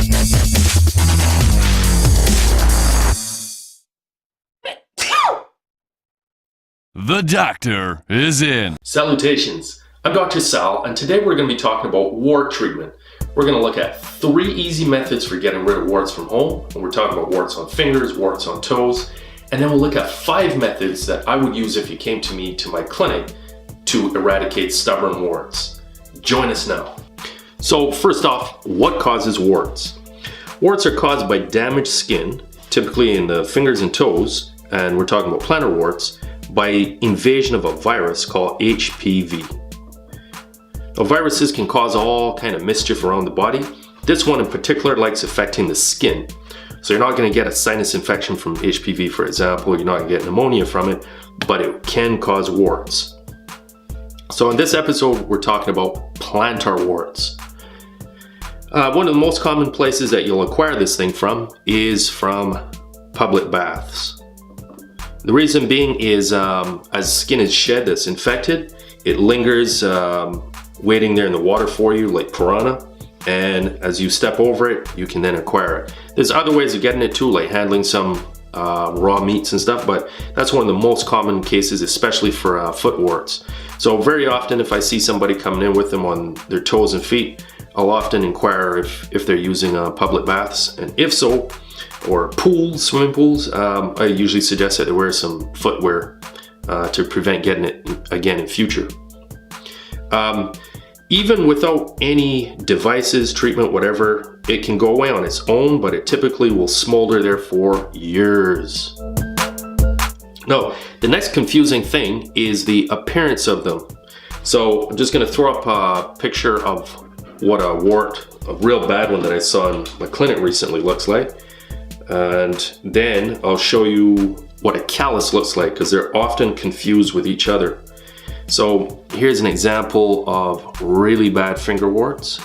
The doctor is in. Salutations, I'm Dr. Sal, and today we're going to be talking about wart treatment. We're going to look at 3 easy methods for getting rid of warts from home, and we're talking about warts on fingers, warts on toes, and then we'll look at 5 methods that I would use if you came to me to my clinic to eradicate stubborn warts. Join us now. So first off, what causes warts? Warts are caused by damaged skin, typically in the fingers and toes, and we're talking about plantar warts, by invasion of a virus called HPV. Now, viruses can cause all kind of mischief around the body. This one in particular likes affecting the skin. So you're not going to get a sinus infection from HPV, for example. You're not going to get pneumonia from it, but it can cause warts. So in this episode, we're talking about plantar warts. One of the most common places that you'll acquire this thing from is from public baths. The reason being is as skin is shed that's infected, it lingers waiting there in the water for you like piranha, and as you step over it, you can then acquire it. There's other ways of getting it too, like handling some raw meats and stuff, but that's one of the most common cases, especially for foot warts. So very often if I see somebody coming in with them on their toes and feet, I'll often inquire if they're using public baths, and if so, or pools, swimming pools, I usually suggest that they wear some footwear to prevent getting it again in future. Even without any devices, treatment, whatever, it can go away on its own, but it typically will smolder there for years. Now, the next confusing thing is the appearance of them. So I'm just going to throw up a picture of what a wart, a real bad one that I saw in my clinic recently, looks like. And then I'll show you what a callus looks like, because they're often confused with each other. So here's an example of really bad finger warts.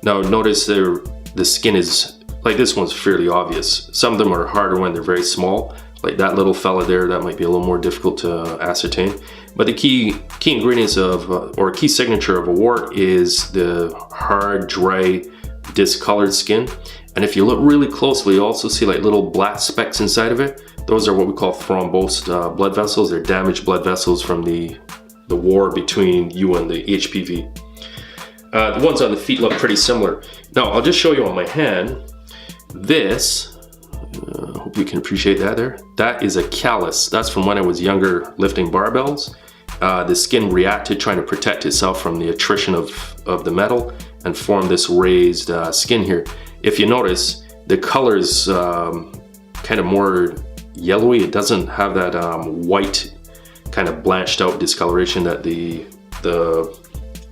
Now notice the skin is, like this one's fairly obvious. Some of them are harder when they're very small. Like that little fella there, that might be a little more difficult to ascertain. But the key ingredients of, or key signature of a wart is the hard, dry, discolored skin. And if you look really closely, you also see like little black specks inside of it. Those are what we call thrombosed blood vessels. They're damaged blood vessels from the war between you and the HPV. The ones on the feet look pretty similar. Now, I'll just show you on my hand. This, hope you can appreciate that there. That is a callus. That's from when I was younger lifting barbells. The skin reacted trying to protect itself from the attrition of the metal and formed this raised skin here. If you notice, the color is kind of more yellowy. It doesn't have that white kind of blanched out discoloration that the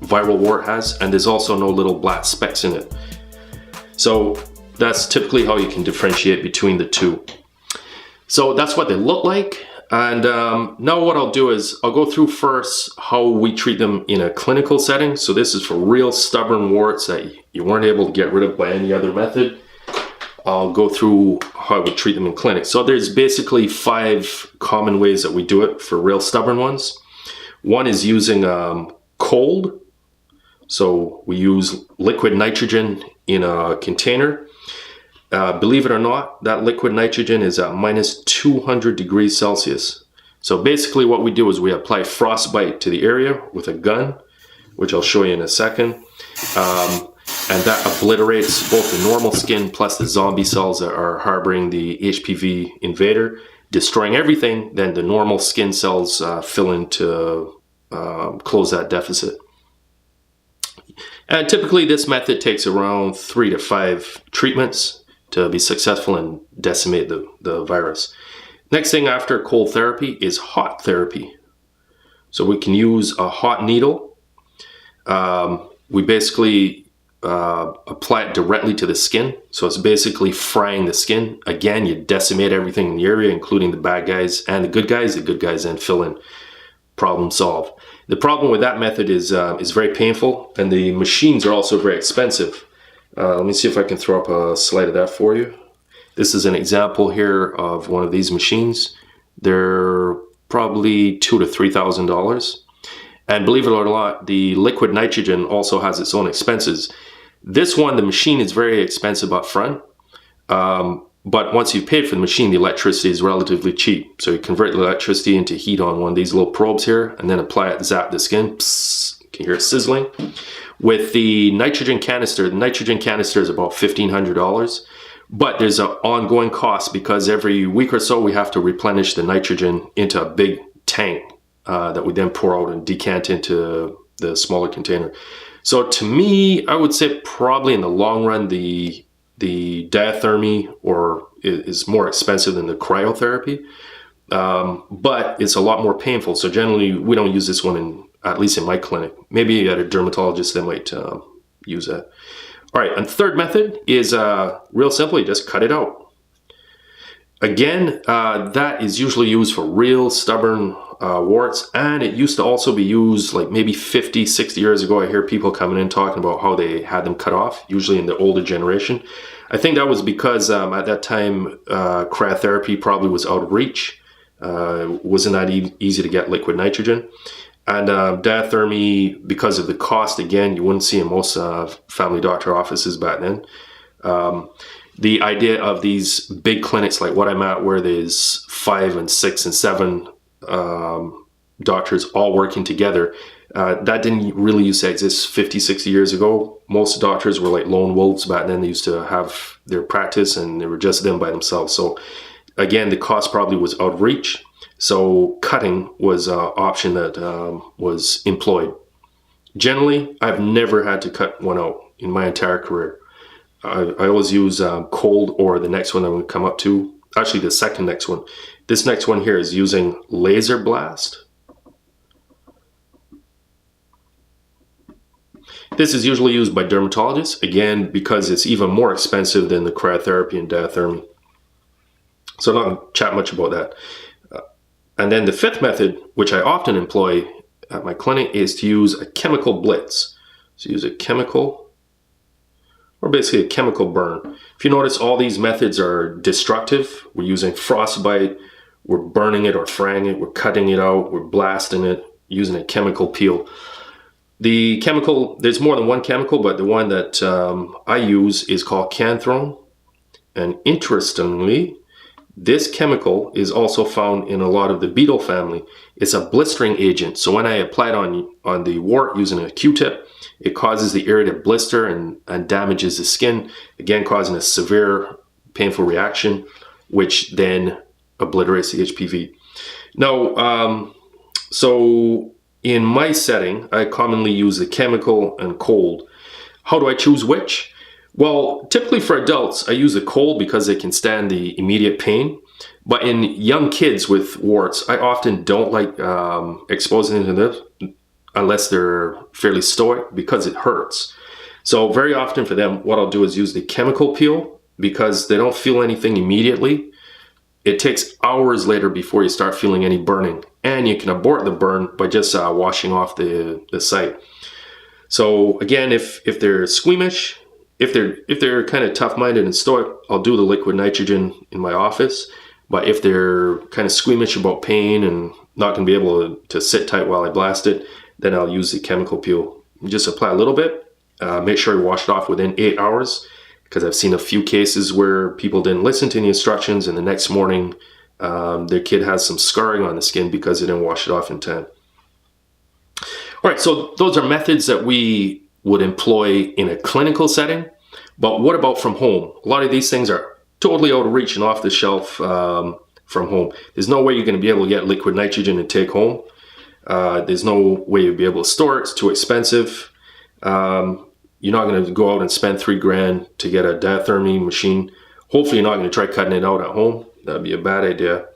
viral wart has, and there's also no little black specks in it. So that's typically how you can differentiate between the two. So that's what they look like. And now what I'll do is I'll go through first how we treat them in a clinical setting. So this is for real stubborn warts that you weren't able to get rid of by any other method. I'll go through how I would treat them in clinic. So there's basically 5 common ways that we do it for real stubborn ones. One is using cold. So we use liquid nitrogen in a container. Believe it or not, that liquid nitrogen is at minus 200 degrees Celsius. So basically what we do is we apply frostbite to the area with a gun, which I'll show you in a second. And that obliterates both the normal skin plus the zombie cells that are harboring the HPV invader, destroying everything. Then the normal skin cells fill in to close that deficit. And typically this method takes around 3 to 5 treatments to be successful and decimate the virus. Next thing after cold therapy is hot therapy. So we can use a hot needle. We basically apply it directly to the skin. So it's basically frying the skin. Again, you decimate everything in the area, including the bad guys and the good guys. The good guys then fill in. Problem solved. The problem with that method is very painful, and the machines are also very expensive. Let me see if I can throw up a slide of that for you. This is an example here of one of these machines. They're probably $2,000 to $3,000. And believe it or not, the liquid nitrogen also has its own expenses. This one, the machine is very expensive up front. But once you've paid for the machine, the electricity is relatively cheap. So you convert the electricity into heat on one of these little probes here, and then apply it, zap the skin. Psst, you can hear it sizzling. With the nitrogen canister is about $1,500. But there's an ongoing cost because every week or so we have to replenish the nitrogen into a big tank that we then pour out and decant into the smaller container. So to me, I would say probably in the long run, the diathermy is more expensive than the cryotherapy, but it's a lot more painful. So generally, we don't use this one, at least in my clinic. Maybe at a dermatologist, they might use that. All right, and third method is real simple. You just cut it out. Again, that is usually used for real stubborn warts, and it used to also be used like maybe 50, 60 years ago. I hear people coming in talking about how they had them cut off, usually in the older generation. I think that was because at that time, cryotherapy probably was out of reach. Wasn't that easy to get liquid nitrogen. And diathermy, because of the cost, again, you wouldn't see in most family doctor offices back then. The idea of these big clinics like what I'm at, where there's 5 and 6 and 7 doctors all working together, that didn't really used to exist 50, 60 years ago. Most doctors were like lone wolves back then. They used to have their practice and they were just them by themselves. So again, the cost probably was out of reach. So cutting was an option that was employed. Generally, I've never had to cut one out in my entire career. I always use cold, or the next one I'm going to come up to. Actually, the second next one. This next one here is using laser blast. This is usually used by dermatologists, again, because it's even more expensive than the cryotherapy and diathermy. So I'm not going to chat much about that. And then the fifth method, which I often employ at my clinic, is to use a chemical blitz. So use a chemical, or basically a chemical burn. If you notice, all these methods are destructive. We're using frostbite, we're burning it or fraying it, we're cutting it out, we're blasting it, using a chemical peel. The chemical, there's more than one chemical, but the one that I use is called canthrone. And interestingly, this chemical is also found in a lot of the beetle family. It's a blistering agent. So when I apply it on the wart using a Q-tip, it causes the area to blister and damages the skin, again causing a severe painful reaction, which then obliterates the HPV. Now, so in my setting, I commonly use the chemical and cold. How do I choose which? Well, typically for adults, I use the cold because they can stand the immediate pain. But in young kids with warts, I often don't like exposing them to this unless they're fairly stoic, because it hurts. So very often for them, what I'll do is use the chemical peel because they don't feel anything immediately. It takes hours later before you start feeling any burning, and you can abort the burn by just washing off the site. So again, if they're squeamish, if they're kind of tough-minded and stoic, I'll do the liquid nitrogen in my office. But if they're kind of squeamish about pain and not going to be able to sit tight while I blast it, then I'll use the chemical peel. Just apply a little bit. Make sure you wash it off within 8 hours, because I've seen a few cases where people didn't listen to the instructions, and the next morning their kid has some scarring on the skin because they didn't wash it off in time. All right, so those are methods that we would employ in a clinical setting. But what about from home? A lot of these things are totally out of reach and off the shelf from home. There's no way you're going to be able to get liquid nitrogen and take home. There's no way you'll be able to store it. It's too expensive. You're not going to go out and spend $3,000 to get a diathermy machine. Hopefully you're not going to try cutting it out at home. That'd be a bad idea.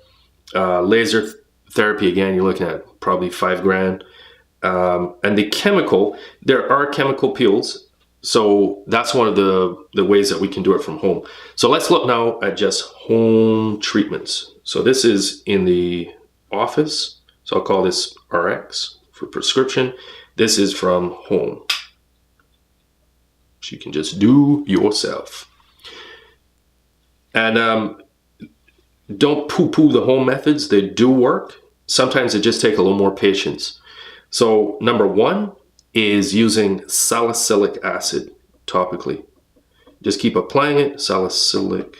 Laser therapy, again, you're looking at probably $5,000. And the chemical, there are chemical peels. So that's one of the ways that we can do it from home. So let's look now at just home treatments. So this is in the office. So I'll call this RX for prescription. This is from home. So you can just do yourself. And don't poo-poo the home methods. They do work. Sometimes they just take a little more patience. So number one is using salicylic acid topically. Just keep applying it, salicylic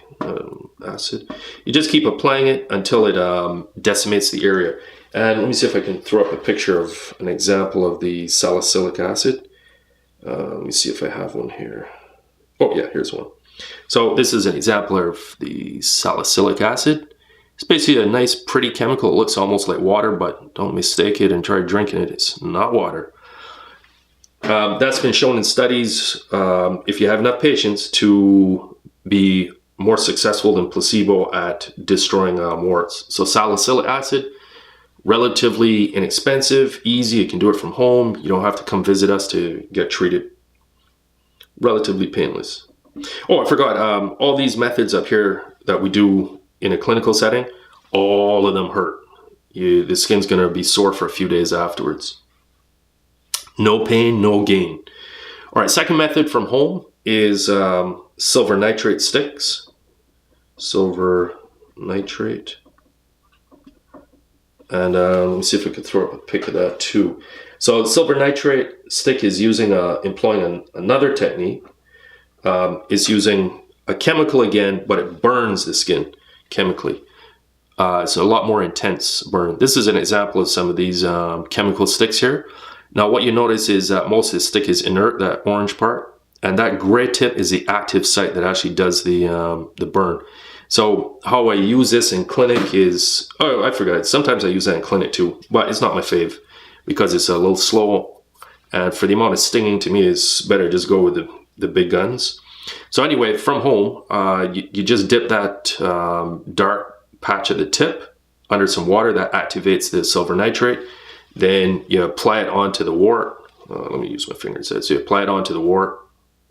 acid. You just keep applying it until it decimates the area. And let me see if I can throw up a picture of an example of the salicylic acid. Let me see if I have one here. Oh yeah, here's one. So this is an example of the salicylic acid. It's basically a nice, pretty chemical. It looks almost like water, but don't mistake it and try drinking it. It's not water. That's been shown in studies, if you have enough patience, to be more successful than placebo at destroying warts. So salicylic acid, relatively inexpensive, easy. You can do it from home. You don't have to come visit us to get treated. Relatively painless. Oh, I forgot, all these methods up here that we do in a clinical setting, all of them hurt. The skin's going to be sore for a few days afterwards. No pain, no gain. All right, second method from home is silver nitrate sticks. Silver nitrate. And let me see if we could throw up a pic of that too. So silver nitrate stick is using employing another technique. It's using a chemical again, but it burns the skin chemically. It's a lot more intense burn. This is an example of some of these chemical sticks here. Now what you notice is that most of the stick is inert, that orange part, and that gray tip is the active site that actually does the burn. So how I use this in clinic is, oh, I forgot, sometimes I use that in clinic too, but it's not my fave because it's a little slow, and for the amount of stinging, to me, it's better just go with the big guns. So anyway, from home, you just dip that dark patch at the tip under some water that activates the silver nitrate. Then you apply it onto the wart. Let me use my finger instead. So you apply it onto the wart,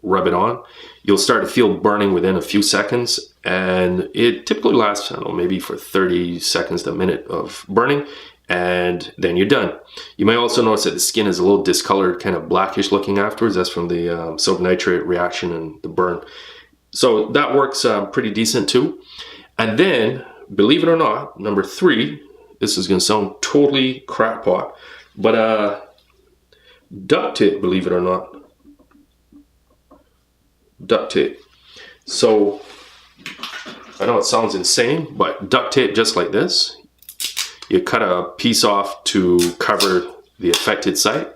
rub it on. You'll start to feel burning within a few seconds, and it typically lasts, I don't know, maybe for 30 seconds to a minute of burning, and then you're done. You may also notice that the skin is a little discolored, kind of blackish looking afterwards. That's from the silver nitrate reaction and the burn. So that works pretty decent too. And then, believe it or not, number 3, this is going to sound totally crackpot, but duct tape, believe it or not. Duct tape. So I know it sounds insane, but duct tape just like this. You cut a piece off to cover the affected site,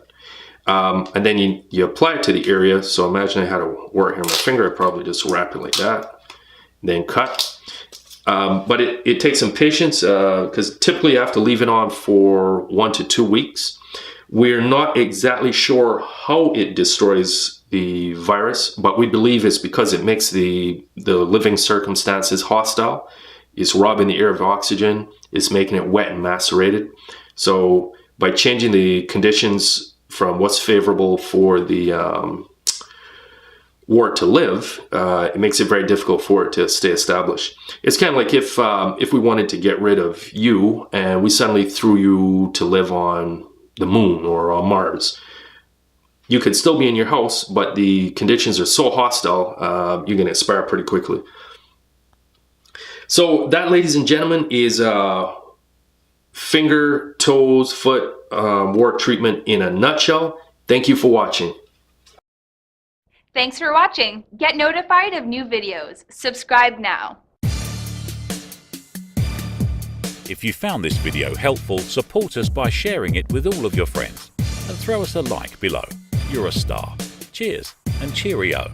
and then you apply it to the area. So imagine I had a wart here on my finger. I'd probably just wrap it like that, then cut. But it takes some patience because typically you have to leave it on for 1 to 2 weeks. We're not exactly sure how it destroys the virus, but we believe it's because it makes the living circumstances hostile. It's robbing the air of oxygen. It's making it wet and macerated. So by changing the conditions from what's favorable for the wart to live, it makes it very difficult for it to stay established. It's kind of like if we wanted to get rid of you and we suddenly threw you to live on the moon or on Mars. You could still be in your house, but the conditions are so hostile, you're going to expire pretty quickly. So that, ladies and gentlemen, is finger, toes, foot wart treatment in a nutshell. Thank you for watching. Thanks for watching. Get notified of new videos. Subscribe now. If you found this video helpful, support us by sharing it with all of your friends and throw us a like below. You're a star. Cheers and cheerio.